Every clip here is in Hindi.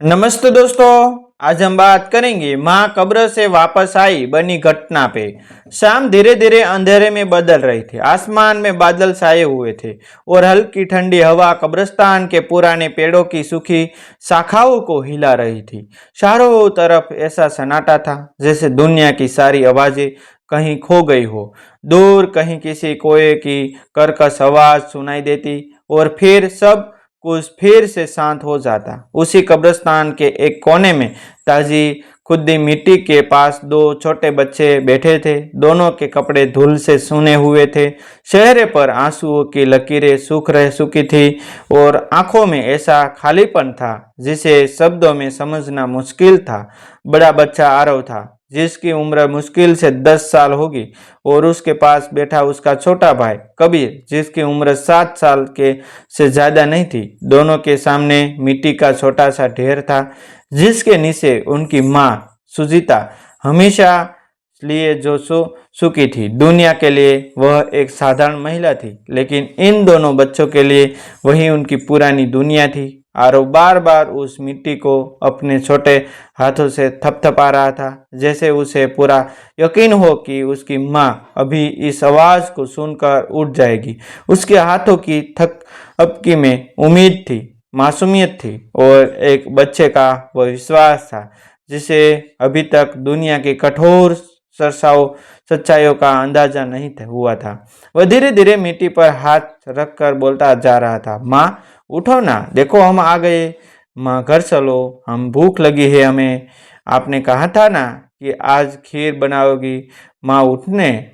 नमस्ते दोस्तों। आज हम बात करेंगे माँ कब्र से वापस आई बनी घटना पे। शाम धीरे धीरे अंधेरे में बदल रही थी। आसमान में बादल छाए हुए थे और हल्की ठंडी हवा कब्रिस्तान के पुराने पेड़ों की सूखी शाखाओं को हिला रही थी। चारों तरफ ऐसा सन्नाटा था जैसे दुनिया की सारी आवाजें कहीं खो गई हो। दूर कहीं किसी कोए की कर्कश आवाज सुनाई देती और फिर सब कुछ फिर से शांत हो जाता। उसी कब्रिस्तान के एक कोने में ताजी खुदी मिट्टी के पास दो छोटे बच्चे बैठे थे। दोनों के कपड़े धूल से सूने हुए थे, चेहरे पर आंसुओं की लकीरें सूख रह चुकी थी और आंखों में ऐसा खालीपन था जिसे शब्दों में समझना मुश्किल था। बड़ा बच्चा आरव था जिसकी उम्र मुश्किल से 10 साल होगी और उसके पास बैठा उसका छोटा भाई कबीर जिसकी उम्र 7 साल के से ज्यादा नहीं थी। दोनों के सामने मिट्टी का छोटा सा ढेर था जिसके नीचे उनकी माँ सुजीता हमेशा लिए जो सुखी थी। दुनिया के लिए वह एक साधारण महिला थी, लेकिन इन दोनों बच्चों के लिए वही उनकी पुरानी दुनिया थी। आरव बार बार उस मिट्टी को अपने छोटे हाथों से थपथपा रहा था, जैसे उसे पूरा यकीन हो कि उसकी माँ अभी इस आवाज को सुनकर उठ जाएगी। उसके हाथों की थपकी में उम्मीद थी, मासूमियत थी और एक बच्चे का वह विश्वास था जिसे अभी तक दुनिया की कठोर सच्चाइयों का अंदाजा नहीं हुआ था। वह धीरे धीरे मिट्टी पर हाथ रखकर बोलता जा रहा था, माँ उठो ना, देखो हम आ गए। माँ घर चलो, हम भूख लगी है हमें। आपने कहा था ना कि आज खीर बनाओगी। माँ उठने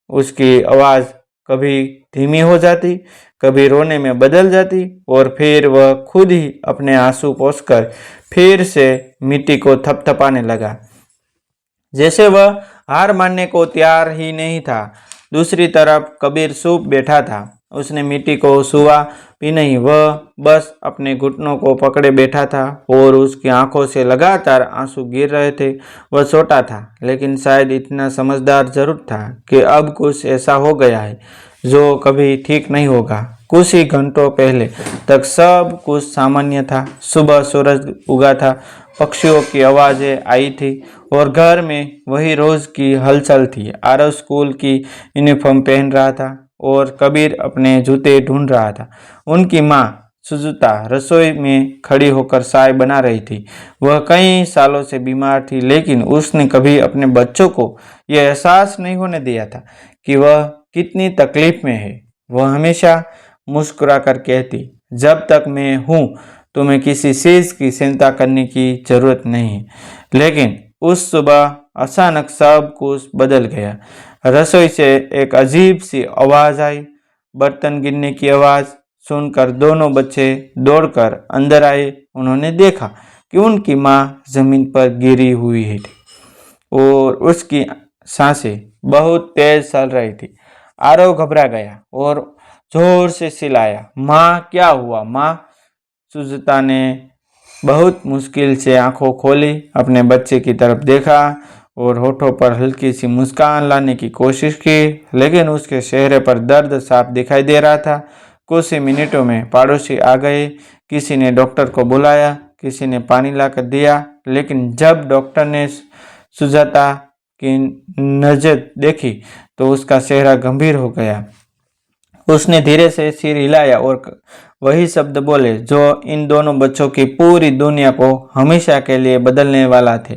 उसकी आवाज कभी धीमी हो जाती, कभी रोने में बदल जाती और फिर वह खुद ही अपने आंसू पोंछकर फिर से मिट्टी को थपथपाने लगा, जैसे वह हार मानने को तैयार ही नहीं था। दूसरी तरफ कबीर चुप बैठा था। उसने मिट्टी को छुआ भी नहीं, वह बस अपने घुटनों को पकड़े बैठा था और उसकी आंखों से लगातार आंसू गिर रहे थे। वह छोटा था, लेकिन शायद इतना समझदार जरूर था कि अब कुछ ऐसा हो गया है जो कभी ठीक नहीं होगा। कुछ ही घंटों पहले तक सब कुछ सामान्य था। सुबह सूरज उगा था, पक्षियों की आवाजें आई थी और घर में वही रोज की हलचल थी। आरव स्कूल की यूनिफॉर्म पहन रहा था और कबीर अपने जूते ढूंढ रहा था। उनकी माँ सुजुता रसोई में खड़ी होकर चाय बना रही थी। वह कई सालों से बीमार थी, लेकिन उसने कभी अपने बच्चों को यह एहसास नहीं होने दिया था कि वह कितनी तकलीफ में है। वह हमेशा मुस्कुराकर कहती, जब तक मैं हूँ तुम्हें किसी चीज की चिंता करने की जरूरत नहीं है। लेकिन उस सुबह अचानक सब कुछ बदल गया। रसोई से एक अजीब सी आवाज आई, बर्तन गिरने की आवाज सुनकर दोनों बच्चे दौड़कर अंदर आए। उन्होंने देखा कि उनकी माँ जमीन पर गिरी हुई है और उसकी सांसें बहुत तेज चल रही थी। आरव घबरा गया और जोर से चिल्लाया, माँ क्या हुआ माँ? सुजाता ने बहुत मुश्किल से आंखों खोली, अपने बच्चे की तरफ देखा और होठों पर हल्की सी मुस्कान लाने की कोशिश की, लेकिन उसके चेहरे पर दर्द साफ दिखाई दे रहा था। कुछ ही मिनटों में पड़ोसी आ गए। किसी ने डॉक्टर को बुलाया, किसी ने पानी लाकर दिया, लेकिन जब डॉक्टर ने सुजाता की नजर देखी तो उसका चेहरा गंभीर हो गया। उसने धीरे से सिर हिलाया और वही शब्द बोले जो इन दोनों बच्चों की पूरी दुनिया को हमेशा के लिए बदलने वाला थे।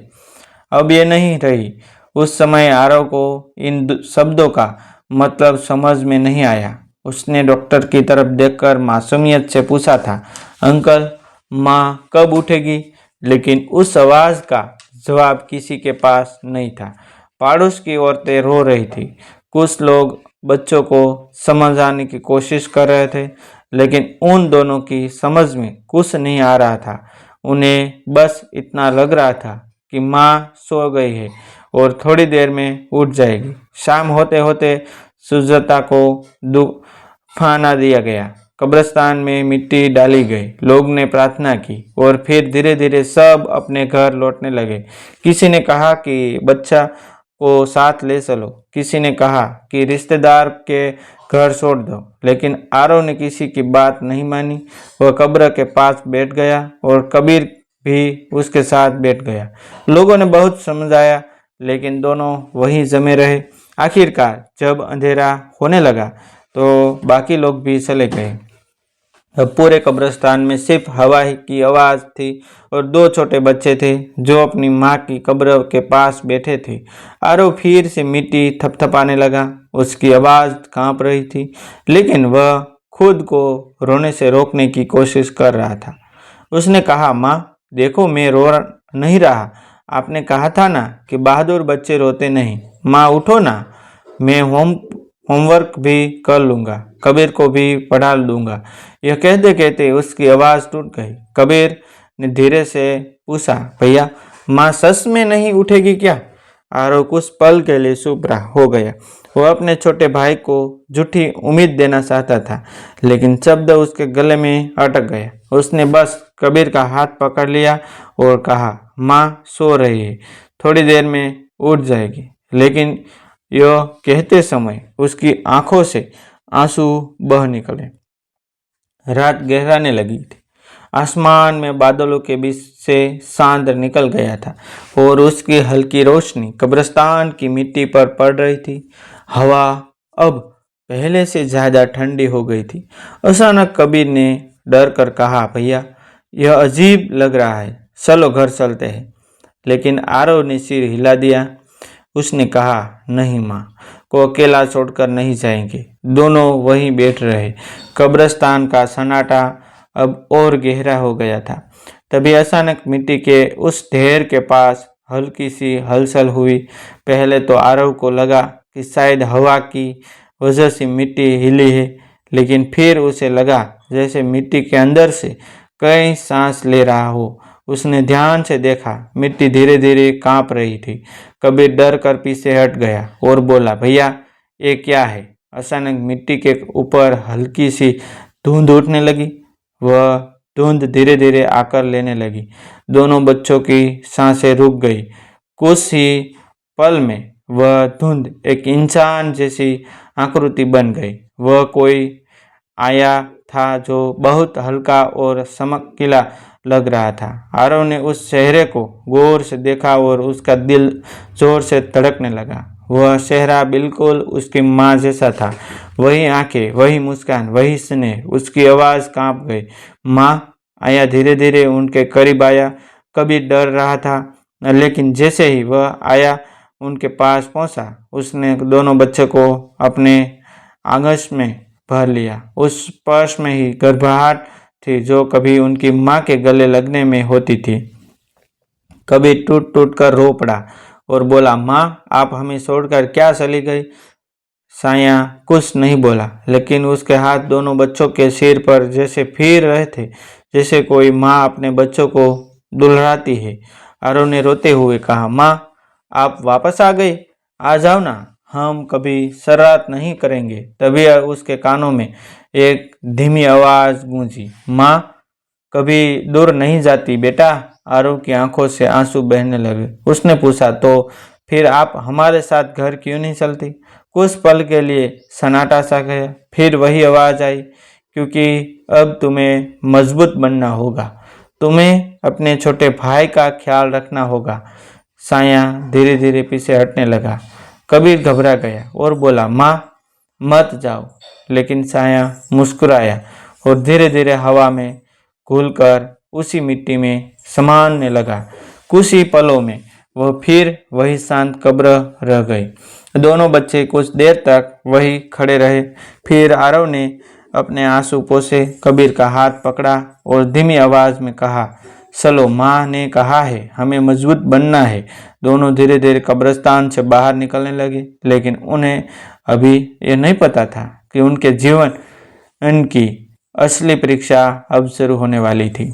अब ये नहीं रही। उस समय आरव को इन शब्दों का मतलब समझ में नहीं आया। उसने डॉक्टर की तरफ देखकर मासूमियत से पूछा था, अंकल माँ कब उठेगी? लेकिन उस आवाज का जवाब किसी के पास नहीं था। पड़ोस की औरतें रो रही थी, कुछ लोग बच्चों को समझाने की कोशिश कर रहे थे, लेकिन उन दोनों की समझ में कुछ नहीं आ रहा था। उन्हें बस इतना लग रहा था कि माँ सो गई है और थोड़ी देर में उठ जाएगी। शाम होते होते सुजाता को दफना दिया गया। कब्रिस्तान में मिट्टी डाली गई, लोग ने प्रार्थना की और फिर धीरे धीरे सब अपने घर लौटने लगे। किसी ने कहा कि बच्चा को साथ ले चलो, किसी ने कहा कि रिश्तेदार के घर छोड़ दो, लेकिन आरव ने किसी की बात नहीं मानी। वह कब्र के पास बैठ गया और कबीर भी उसके साथ बैठ गया। लोगों ने बहुत समझाया, लेकिन दोनों वहीं जमे रहे। आखिरकार जब अंधेरा होने लगा तो बाकी लोग भी चले गए। अब पूरे कब्रिस्तान में सिर्फ हवा की आवाज़ थी और दो छोटे बच्चे थे जो अपनी माँ की कब्र के पास बैठे थे। आरव फिर से मिट्टी थपथपाने लगा। उसकी आवाज़ कांप रही थी, लेकिन वह खुद को रोने से रोकने की कोशिश कर रहा था। उसने कहा, माँ देखो, मैं रो नहीं रहा। आपने कहा था ना कि बहादुर बच्चे रोते नहीं। माँ उठो ना, मैं होमवर्क भी कर लूँगा, कबीर को भी पढ़ा दूंगा। यह कहते कहते उसकी आवाज़ टूट गई। कबीर ने धीरे से पूछा, भैया माँ सच में नहीं उठेगी क्या? आरव कुछ पल के लिए चुप हो गया। वह अपने छोटे भाई को झूठी उम्मीद देना चाहता था, लेकिन शब्द उसके गले में अटक गया। उसने बस कबीर का हाथ पकड़ लिया और कहा, माँ सो रही है, थोड़ी देर में उठ जाएगी। लेकिन यह कहते समय उसकी आंखों से आंसू बह निकले। रात गहराने लगी थी। आसमान में बादलों के बीच से चांद निकल गया था और उसकी हल्की रोशनी कब्रिस्तान की मिट्टी पर पड़ रही थी। हवा अब पहले से ज्यादा ठंडी हो गई थी। अचानक कबीर ने डर कर कहा, भैया यह अजीब लग रहा है, चलो घर चलते हैं। लेकिन आरव ने सिर हिला दिया। उसने कहा, नहीं, माँ को अकेला छोड़कर नहीं जाएंगे। दोनों वहीं बैठ रहे। कब्रिस्तान का सन्नाटा अब और गहरा हो गया था। तभी अचानक मिट्टी के उस ढेर के पास हल्की सी हलचल हुई। पहले तो आरव को लगा कि शायद हवा की वजह से मिट्टी हिली है, लेकिन फिर उसे लगा जैसे मिट्टी के अंदर से कई सांस ले रहा हो। उसने ध्यान से देखा, मिट्टी धीरे धीरे कांप रही थी। कबीर डर कर पीछे हट गया और बोला, भैया ये क्या है? अचानक मिट्टी के ऊपर हल्की सी धुंध उठने लगी। वह धुंध धीरे धीरे आकर लेने लगी। दोनों बच्चों की सांसें रुक गई। कुछ ही पल में वह धुंध एक इंसान जैसी आकृति बन गई। वह कोई आया था जो बहुत हल्का और चमकीला लग रहा था। आरव ने उस चेहरे को गौर से देखा और उसका दिल जोर से धड़कने लगा। वह चेहरा बिल्कुल उसकी माँ जैसा था। वही आंखें, वही मुस्कान, वही स्नेह। उसकी आवाज़ कांप गई। माँ! आया धीरे धीरे उनके करीब आया। कबीर डर रहा था, लेकिन जैसे ही वह आया उनके पास पहुंचा, उसने दोनों बच्चे को अपने आंगस में भर लिया। उस स्पर्श में ही गर्भाहट थी जो कभी उनकी माँ के गले लगने में होती थी। कबीर टूट टूट कर रो पड़ा और बोला, माँ आप हमें छोड़कर क्या चली गई? साया कुछ नहीं बोला, लेकिन उसके हाथ दोनों बच्चों के सिर पर जैसे फिर रहे थे, जैसे कोई माँ अपने बच्चों को दुल्हराती है। आरव ने रोते हुए कहा, माँ आप वापस आ गई, आ जाओ ना, हम कभी शरारत नहीं करेंगे। तभी उसके कानों में एक धीमी आवाज गूंजी, माँ कभी दूर नहीं जाती बेटा। आरव की आंखों से आंसू बहने लगे। उसने पूछा, तो फिर आप हमारे साथ घर क्यों नहीं चलती? कुछ पल के लिए सन्नाटा सा गया, फिर वही आवाज आई, क्योंकि अब तुम्हें मजबूत बनना होगा, तुम्हें अपने छोटे भाई का ख्याल रखना होगा। साया धीरे धीरे पीछे हटने लगा। कबीर घबरा गया और बोला, माँ मत जाओ। लेकिन साया मुस्कुराया और धीरे धीरे हवा में घुलकर उसी मिट्टी में समाने लगा। कुछ ही पलों में वह फिर वही शांत कब्र रह गई। दोनों बच्चे कुछ देर तक वही खड़े रहे। फिर आरव ने अपने आंसू पोंछे, कबीर का हाथ पकड़ा और धीमी आवाज में कहा, चलो माँ ने कहा है हमें मजबूत बनना है। दोनों धीरे धीरे कब्रिस्तान से बाहर निकलने लगे, लेकिन उन्हें अभी यह नहीं पता था कि उनके जीवन की असली परीक्षा अब शुरू होने वाली थी,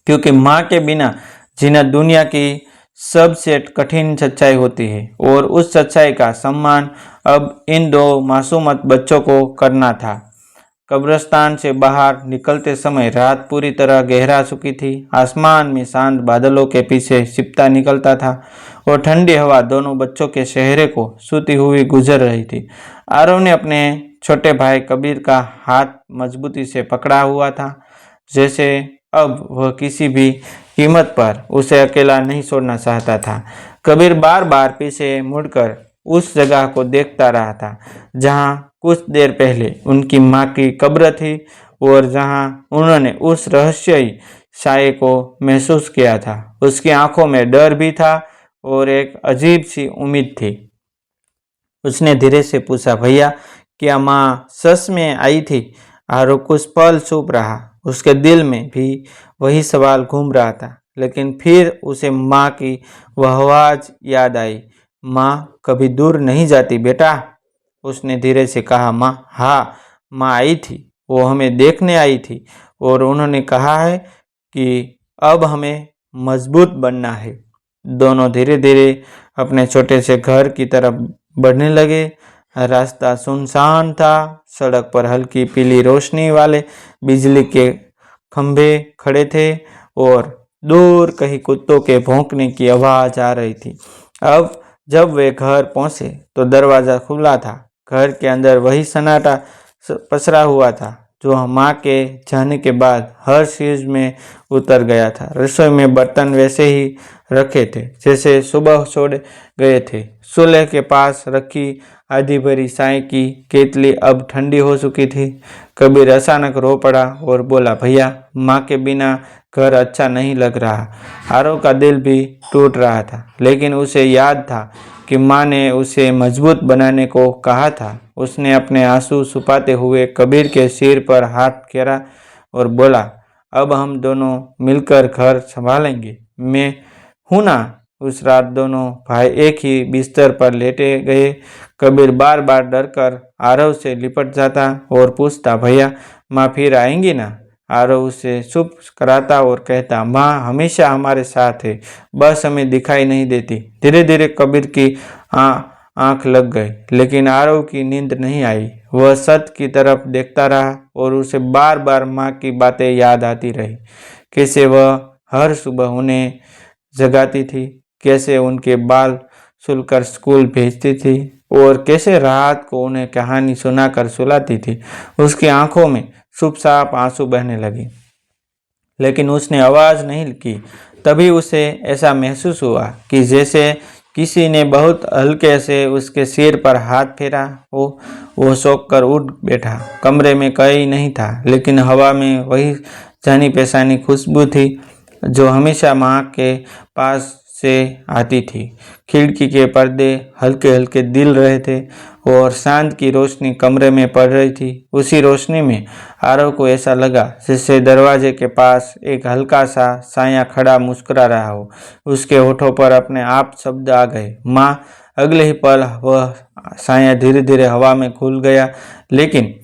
क्योंकि माँ के बिना जीना दुनिया की सबसे कठिन सच्चाई होती है और उस सच्चाई का सम्मान अब इन दो मासूमत बच्चों को करना था। कब्रिस्तान से बाहर निकलते समय रात पूरी तरह गहरा चुकी थी। आसमान में शांत बादलों के पीछे सिपता निकलता था और ठंडी हवा दोनों बच्चों के चेहरे को छूती हुई गुजर रही थी। आरव ने अपने छोटे भाई कबीर का हाथ मजबूती से पकड़ा हुआ था, जैसे अब वह किसी भी कीमत पर उसे अकेला नहीं छोड़ना चाहता था। कबीर बार बार पीछे मुड़कर उस जगह को देखता रहा था जहाँ कुछ देर पहले उनकी माँ की कब्र थी और जहाँ उन्होंने उस रहस्यमयी साये को महसूस किया था। उसकी आंखों में डर भी था और एक अजीब सी उम्मीद थी। उसने धीरे से पूछा, भैया क्या माँ सच में आई थी? आरव कुछ पल चुप रहा। उसके दिल में भी वही सवाल घूम रहा था, लेकिन फिर उसे माँ की वह आवाज़ याद आई। माँ कभी दूर नहीं जाती बेटा। उसने धीरे से कहा, माँ, हाँ माँ आई थी, वो हमें देखने आई थी और उन्होंने कहा है कि अब हमें मजबूत बनना है। दोनों धीरे धीरे अपने छोटे से घर की तरफ बढ़ने लगे। रास्ता सुनसान था। सड़क पर हल्की पीली रोशनी वाले बिजली के खंभे खड़े थे और दूर कहीं कुत्तों के भौंकने की आवाज़ आ रही थी। अब जब वे घर पहुंचे तो दरवाज़ा खुला था। घर के अंदर वही सन्नाटा पसरा हुआ था जो माँ के जाने के बाद हर चीज में उतर गया था। रसोई में बर्तन वैसे ही रखे थे जैसे सुबह छोड़े गए थे। चूल्हे के पास रखी आधी भरी चाय की केतली अब ठंडी हो चुकी थी। कबीर अचानक रो पड़ा और बोला, भैया माँ के बिना घर अच्छा नहीं लग रहा। आरव का दिल भी टूट रहा था, लेकिन उसे याद था कि माँ ने उसे मजबूत बनाने को कहा था। उसने अपने आंसू छुपाते हुए कबीर के सिर पर हाथ फेरा और बोला, अब हम दोनों मिलकर घर संभालेंगे, मैं हूं ना। उस रात दोनों भाई एक ही बिस्तर पर लेटे गए। कबीर बार बार डरकर आरव से लिपट जाता और पूछता, भैया माँ फिर आएंगी ना? आरव उसे चुप कराता और कहता, माँ हमेशा हमारे साथ है, बस हमें दिखाई नहीं देती। धीरे धीरे कबीर की आंख लग गई, लेकिन आरव की नींद नहीं आई। वह छत की तरफ देखता रहा और उसे बार बार माँ की बातें याद आती रही। कैसे वह हर सुबह उन्हें जगाती थी, कैसे उनके बाल सुलकर स्कूल भेजती थी और कैसे रात को उन्हें कहानी सुनाकर सुलाती थी। उसकी आंखों में चुपचाप आंसू बहने लगे, लेकिन उसने आवाज़ नहीं की। तभी उसे ऐसा महसूस हुआ कि जैसे किसी ने बहुत हल्के से उसके सिर पर हाथ फेरा हो। वो सोच कर उठ बैठा। कमरे में कोई नहीं था, लेकिन हवा में वही जानी पहचानी खुशबू थी जो हमेशा माँ के पास से आती थी। खिड़की के पर्दे हल्के हल्के दिल रहे थे और चांद की रोशनी कमरे में पड़ रही थी। उसी रोशनी में आरव को ऐसा लगा जैसे दरवाजे के पास एक हल्का सा साया खड़ा मुस्कुरा रहा हो। उसके होठों पर अपने आप शब्द आ गए, माँ। अगले ही पल वह साया धीरे धीरे हवा में खुल गया, लेकिन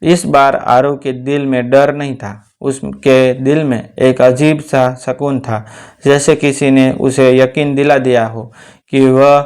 इस बार आरव के दिल में डर नहीं था। उसके दिल में एक अजीब सा सुकून था, जैसे किसी ने उसे यकीन दिला दिया हो कि वह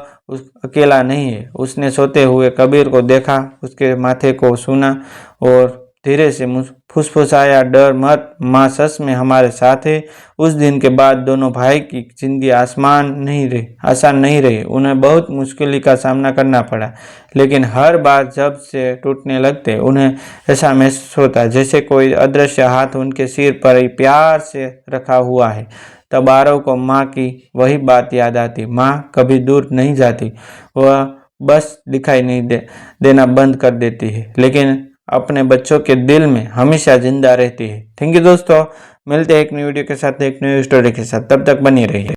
अकेला नहीं है। उसने सोते हुए कबीर को देखा, उसके माथे को छूना और धीरे से फुसफुसाया, डर मत, माँ सच में हमारे साथ है। उस दिन के बाद दोनों भाई की जिंदगी आसान नहीं रही। उन्हें बहुत मुश्किल का सामना करना पड़ा, लेकिन हर बार जब से टूटने लगते उन्हें ऐसा महसूस होता जैसे कोई अदृश्य हाथ उनके सिर पर प्यार से रखा हुआ है। तब आरव को माँ की वही बात याद आती, माँ कभी दूर नहीं जाती, वह बस दिखाई नहीं देना बंद कर देती है, लेकिन अपने बच्चों के दिल में हमेशा जिंदा रहती है। थैंक यू दोस्तों, मिलते हैं एक नई वीडियो के साथ, एक नई स्टोरी के साथ। तब तक बनी रहिए।